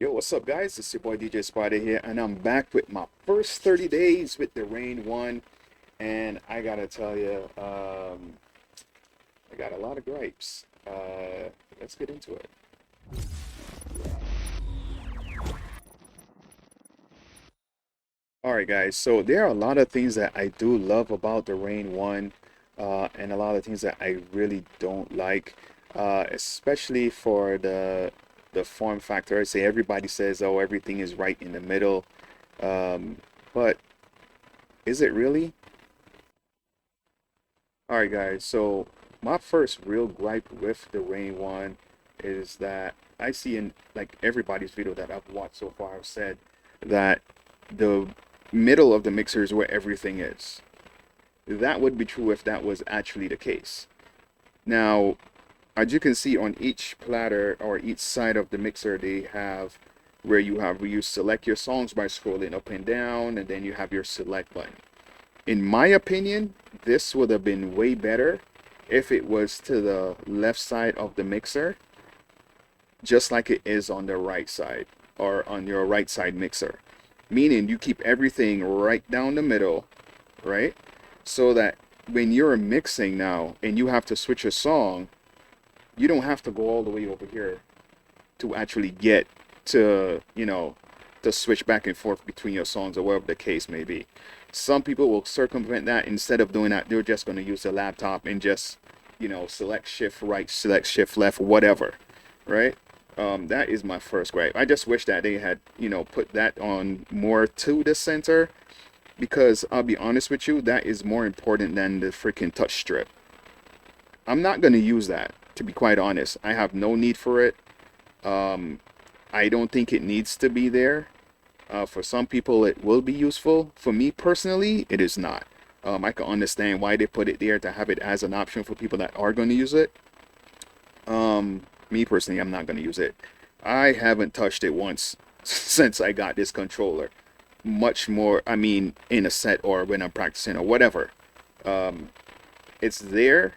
Yo, what's up, guys? It's your boy DJ Spida here, and I'm back with my first 30 days with the Rane One. And I gotta tell you, I got a lot of gripes. Let's get into it. All right, guys. So there are a lot of things that I do love about the Rane One, and a lot of things that I really don't like, especially for the form factor. I say everybody says, "Oh, everything is right in the middle," but is it really? All right, guys. So my first real gripe with the Rain One is that I see in like everybody's video that I've watched so far have said that the middle of the mixer is where everything is. That would be true if that was actually the case. Now, as you can see on each platter or each side of the mixer, they have where you select your songs by scrolling up and down, and then you have your select button. In my opinion, this would have been way better if it was to the left side of the mixer, just like it is on the right side or on your right side mixer. Meaning you keep everything right down the middle, right? So that when you're mixing now and you have to switch a song, you don't have to go all the way over here to actually get to, to switch back and forth between your songs or whatever the case may be. Some people will circumvent that. Instead of doing that, they're just going to use the laptop and just, select shift right, select shift left, whatever, right? That is my first gripe. I just wish that they had, put that on more to the center, because I'll be honest with you, that is more important than the freaking touch strip. I'm not going to use that, to be quite honest. I have no need for it. Um, I don't think it needs to be there. For some people, it will be useful. For me personally, it is not. I can understand why they put it there to have it as an option for people that are going to use it. Me personally, I'm not going to use it. I haven't touched it once since I got this controller. Much more, I mean, in a set or when I'm practicing or whatever. Um, it's there.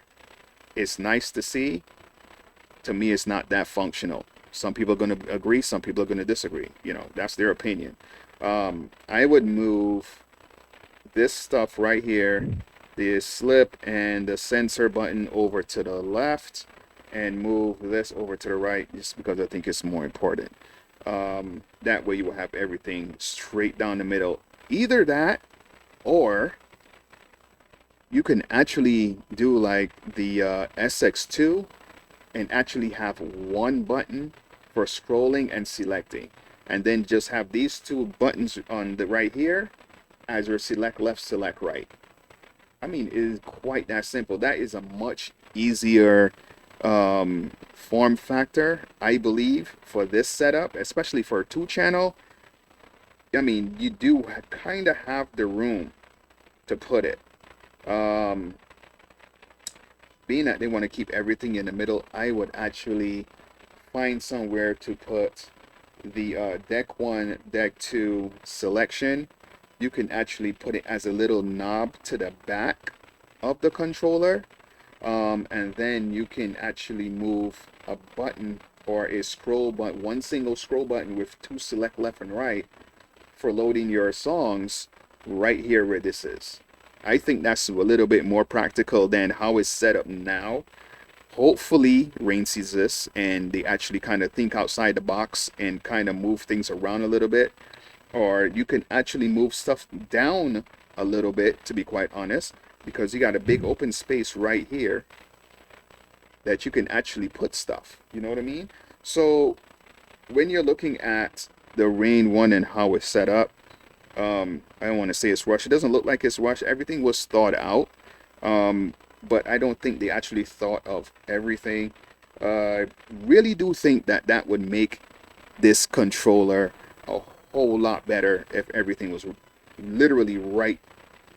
It's nice to see. To me, it's not that functional. Some people are going to agree, some people are going to disagree. That's their opinion. I would move this stuff right here, the slip and the sensor button, over to the left, and move this over to the right, just because I think it's more important. That way you will have everything straight down the middle. Either that, or you can actually do like the SX2 and actually have one button for scrolling and selecting, and then just have these two buttons on the right here as your select left, select right. I mean, it is quite that simple. That is a much easier form factor, I believe, for this setup, especially for a two channel. I mean, you do kind of have the room to put it. um Being that they want to keep everything in the middle, I would actually find somewhere to put the deck 1, deck 2 selection. You can actually put it as a little knob to the back of the controller. And then you can actually move a button or a scroll button, one single scroll button with two select left and right for loading your songs right here where this is. I think that's a little bit more practical than how it's set up now. Hopefully, Rain sees this and they actually kind of think outside the box and kind of move things around a little bit. Or you can actually move stuff down a little bit, to be quite honest, because you got a big open space right here that you can actually put stuff. You know what I mean? So when you're looking at the Rain One and how it's set up, I don't want to say it's rushed. It doesn't look like it's rushed. Everything was thought out. But I don't think they actually thought of everything. I really do think that that would make this controller a whole lot better if everything was literally right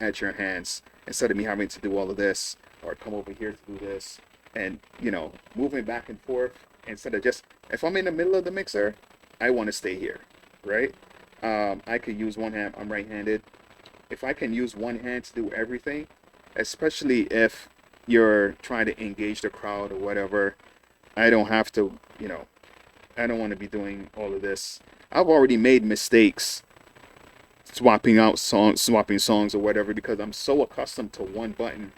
at your hands, instead of me having to do all of this or come over here to do this and, moving back and forth. Instead of just, if I'm in the middle of the mixer, I want to stay here, right? I could use one hand. I'm right-handed. If I can use one hand to do everything, especially if you're trying to engage the crowd or whatever, I don't have to, I don't want to be doing all of this. I've already made mistakes swapping songs or whatever, because I'm so accustomed to one button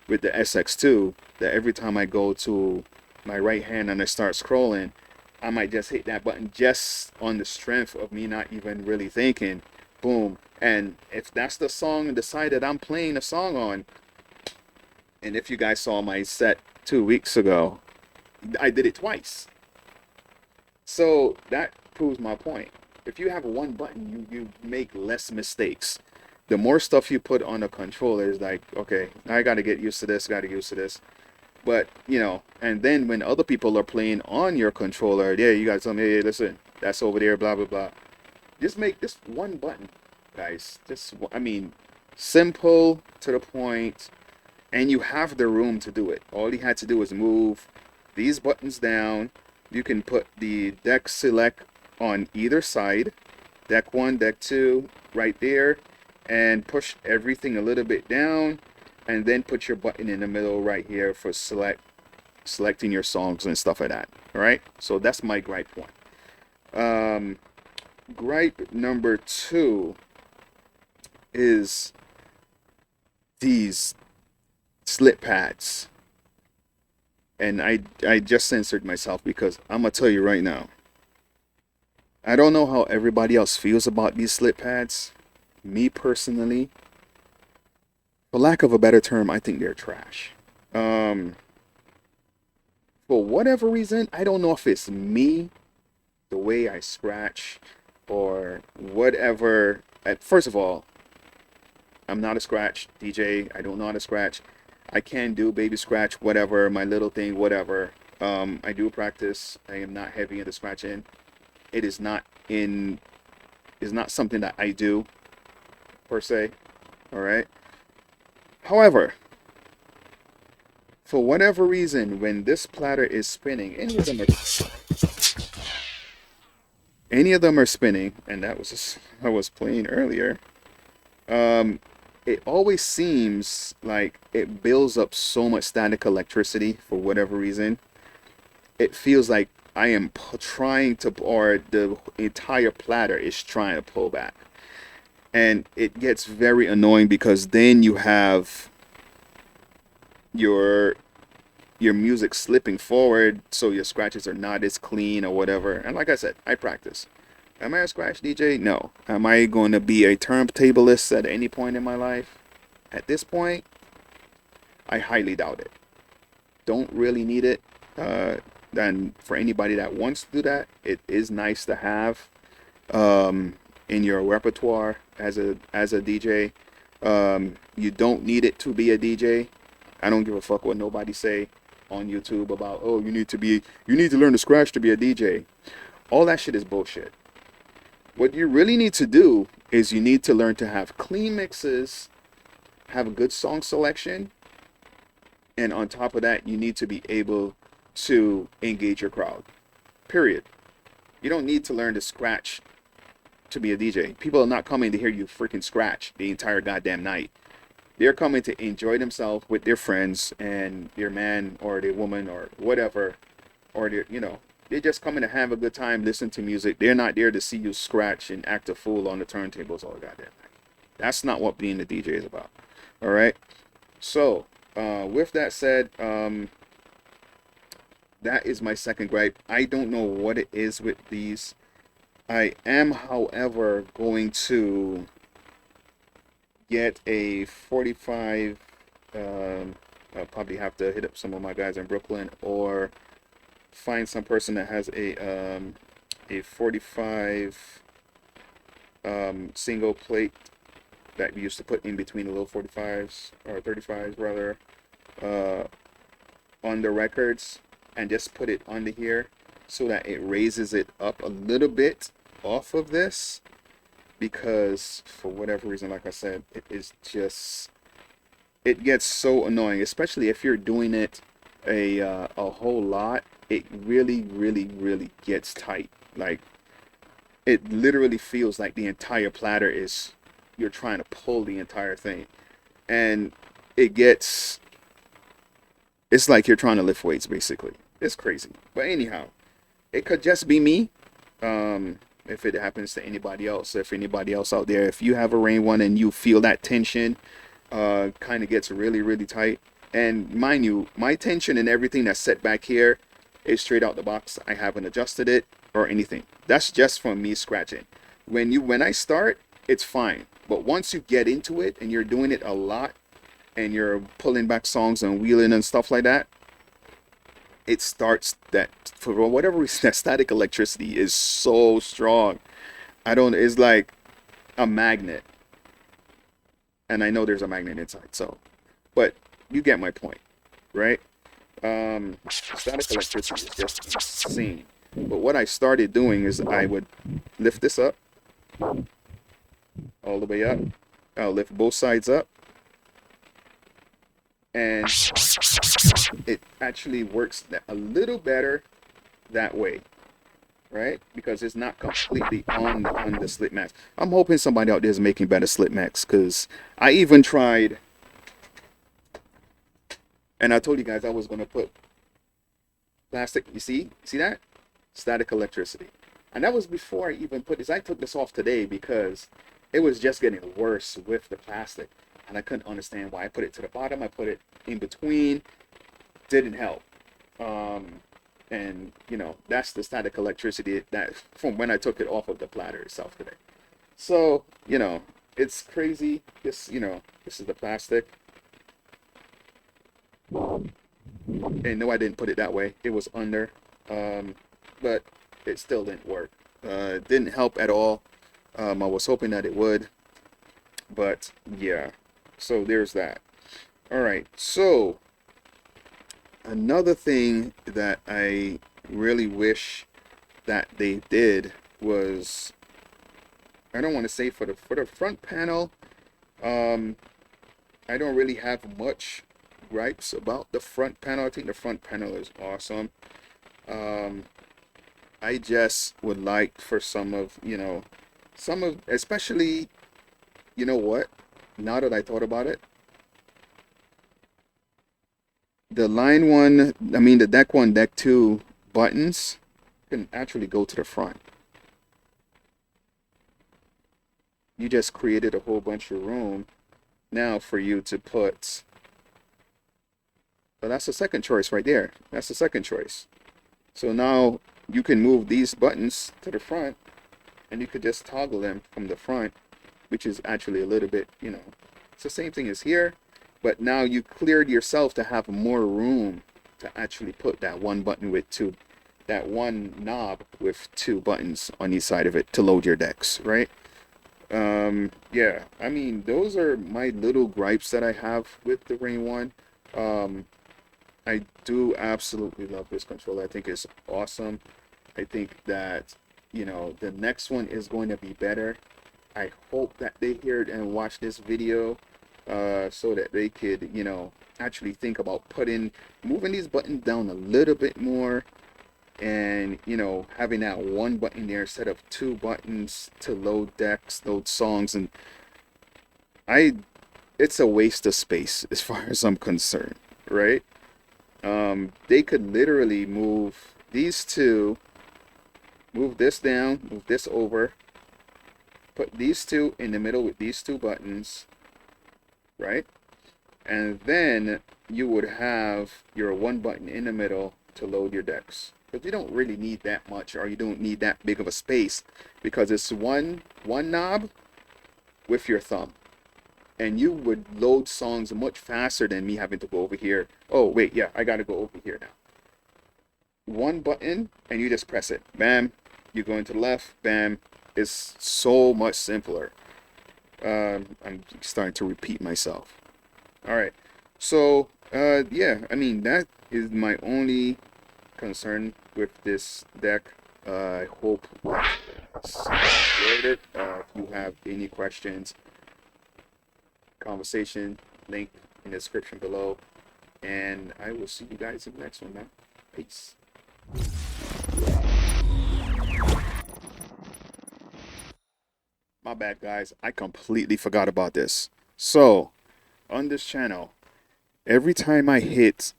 with the SX2 that every time I go to my right hand and I start scrolling, I might just hit that button just on the strength of me not even really thinking. Boom. And if that's the song and the side that I'm playing a song on, and if you guys saw my set 2 weeks ago, I did it twice. So that proves my point. If you have one button, you make less mistakes. The more stuff you put on a controller is like, okay, I got to get used to this, got to get used to this. But, and then when other people are playing on your controller, yeah, you got to tell me, hey, listen, that's over there, blah, blah, blah. Just make this one button, guys. Simple, to the point, and you have the room to do it. All you had to do was move these buttons down. You can put the deck select on either side, deck 1, deck 2, right there, and push everything a little bit down, and then put your button in the middle right here for selecting your songs and stuff like that. All right, so that's my gripe one. Gripe number 2 is these slip pads. And I just censored myself because I'm gonna tell you right now, I don't know how everybody else feels about these slip pads. Me personally, for lack of a better term, I think they're trash. For whatever reason, I don't know if it's me, the way I scratch, or whatever. First of all, I'm not a scratch DJ. I don't know how to scratch. I can do baby scratch, whatever, my little thing, whatever. I do practice. I am not heavy into scratching. It is not something that I do per se. All right. However, for whatever reason, when this platter is spinning, any of them are spinning, and that was just, I was playing earlier. It always seems like it builds up so much static electricity for whatever reason. It feels like I am trying to, or the entire platter is trying to pull back. And it gets very annoying because then you have your music slipping forward, so your scratches are not as clean or whatever. And like I said, I practice. Am I a scratch DJ? No. Am I going to be a turntablist at any point in my life? At this point, I highly doubt it. Don't really need it. And for anybody that wants to do that, it is nice to have in your repertoire as a DJ. You don't need it to be a DJ. I don't give a fuck what nobody say on YouTube about, oh, you need to learn to scratch to be a DJ. All that shit is bullshit. What you really need to do is you need to learn to have clean mixes, have a good song selection, and on top of that, you need to be able to engage your crowd. Period. You don't need to learn to scratch to be a DJ. People are not coming to hear you freaking scratch the entire goddamn night. They're coming to enjoy themselves with their friends and their man or their woman or whatever, or they're just coming to have a good time, listen to music. They're not there to see you scratch and act a fool on the turntables all goddamn night. That's not what being a DJ is about. All right. So, with that said, that is my second gripe. I don't know what it is with these. I am, however, going to get a 45. I'll probably have to hit up some of my guys in Brooklyn or find some person that has a 45 single plate that we used to put in between the little 45s or 35s rather on the records, and just put it under here so that it raises it up a little bit off of this, because for whatever reason, like I said, it gets so annoying, especially if you're doing it a whole lot. It really, really, really gets tight. Like, it literally feels like the entire platter you're trying to pull the entire thing, and it's like you're trying to lift weights, basically. It's crazy. But anyhow, It could just be me. If it happens to anybody else, if anybody else out there, if you have a Rane One and you feel that tension kind of gets really, really tight. And mind you, my tension and everything that's set back here is straight out the box. I haven't adjusted it or anything. That's just from me scratching. When I start, it's fine. But once you get into it and you're doing it a lot and you're pulling back songs and wheeling and stuff like that, it starts that, for whatever reason, that static electricity is so strong. It's like a magnet. And I know there's a magnet inside, so, but you get my point, right? Static electricity is just insane. But what I started doing is I would lift this up all the way up. I'll lift both sides up, and it actually works a little better that way, right? Because it's not completely on the slip max. I'm hoping somebody out there is making better slip max, because I even tried, and I told you guys I was going to put plastic. You see that? Static electricity. And that was before I even put this. I took this off today because it was just getting worse with the plastic, and I couldn't understand why. I put it to the bottom, I put it in between, didn't help. And you know, that's the static electricity that from when I took it off of the platter itself today. So, you know, it's crazy. This, you know, this is the plastic. And no, I didn't put it that way. It was under, but it still didn't work. It didn't help at all. I was hoping that it would, but yeah. So there's that. All right. So another thing that I really wish that they did was, I don't want to say for the front panel, I don't really have much gripes about the front panel. I think the front panel is awesome. I just would like for especially, you know what, now that I thought about it, the the deck 1, deck 2 buttons can actually go to the front. You just created a whole bunch of room now for you to put. But that's the second choice right there. That's the second choice. So now you can move these buttons to the front, and you could just toggle them from the front, which is actually a little bit, you know, it's the same thing as here, but now you cleared yourself to have more room to actually put that one button with that one knob with 2 buttons on each side of it to load your decks, right? Yeah, I mean, those are my little gripes that I have with the Rane One. I do absolutely love this controller. I think it's awesome. I think that, you know, the next one is going to be better. I hope that they hear it and watch this video, so that they could, you know, actually think about moving these buttons down a little bit more, and, you know, having that one button there instead of 2 buttons to load decks, load songs. And it's a waste of space as far as I'm concerned, right? They could literally move these two, move this down, move this over, put these 2 in the middle with these 2 buttons, right? And then you would have your 1 button in the middle to load your decks. But you don't really need that much, or you don't need that big of a space, because it's one knob with your thumb. And you would load songs much faster than me having to go over here. Oh, wait, yeah, I gotta go over here now. 1 button, and you just press it. Bam. You go into the left. Bam. It's so much simpler. I'm starting to repeat myself. All right. So, yeah, I mean, that is my only concern with this deck. I hope you enjoyed it. If you have any questions, conversation link in the description below, and I will see you guys in the next one, man. Peace. My bad, guys, I completely forgot about this. So on this channel, every time I hit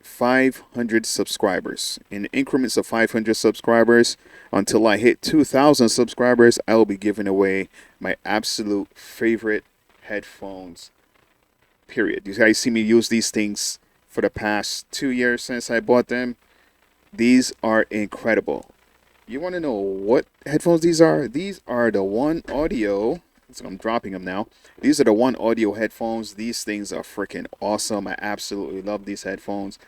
500 subscribers. In increments of 500 subscribers, until I hit 2,000 subscribers, I will be giving away my absolute favorite headphones, period. You guys see me use these things for the past 2 years since I bought them. These are incredible. You want to know what headphones these are? These are the One Audio. So I'm dropping them now. These are the One Audio headphones. These things are freaking awesome. I absolutely love these headphones.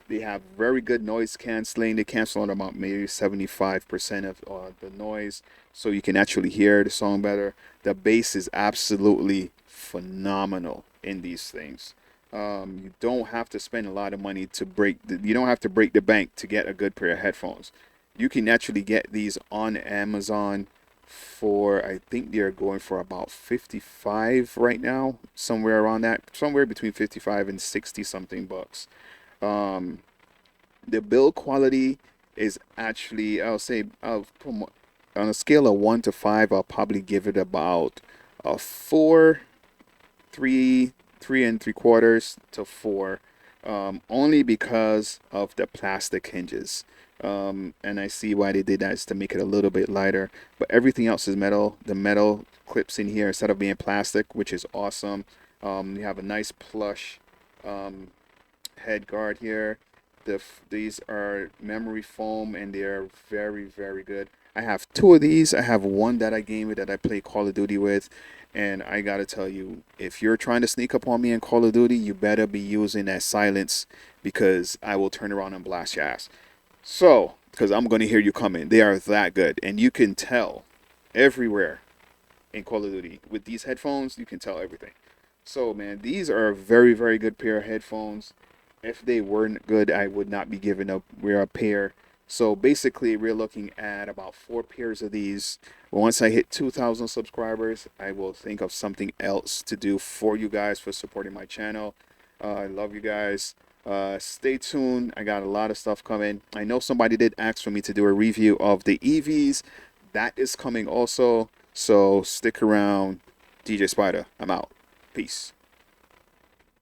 They have very good noise canceling. They cancel out about maybe 75% of the noise, so you can actually hear the song better. The bass is absolutely phenomenal in these things. You don't have to spend a lot of money to you don't have to break the bank to get a good pair of headphones. You can actually get these on Amazon for, I think they're going for about 55 right now, somewhere around that, somewhere between 55 and 60 something bucks. Um, the build quality is actually, I'll say, on a scale of 1 to 5, I'll probably give it about a 4, 3 and 3/4 to 4, only because of the plastic hinges. And I see why they did that, is to make it a little bit lighter. But everything else is metal. The metal clips in here instead of being plastic, which is awesome. You have a nice plush um, head guard here. These are memory foam, and they are very, very good. I have two of these. I have one that I game with, that I play Call of Duty with, and I gotta tell you, if you're trying to sneak up on me in Call of Duty, you better be using that silence, because I will turn around and blast your ass. So, because I'm gonna hear you coming. They are that good, and you can tell everywhere in Call of Duty with these headphones. You can tell everything. So, man, these are a very, very good pair of headphones. If they weren't good, I would not be giving up. We're a pair. So basically, we're looking at about 4 pairs of these. Once I hit 2,000 subscribers, I will think of something else to do for you guys for supporting my channel. I love you guys. Stay tuned. I got a lot of stuff coming. I know somebody did ask for me to do a review of the EVs. That is coming also. So stick around. DJ Spida, I'm out. Peace.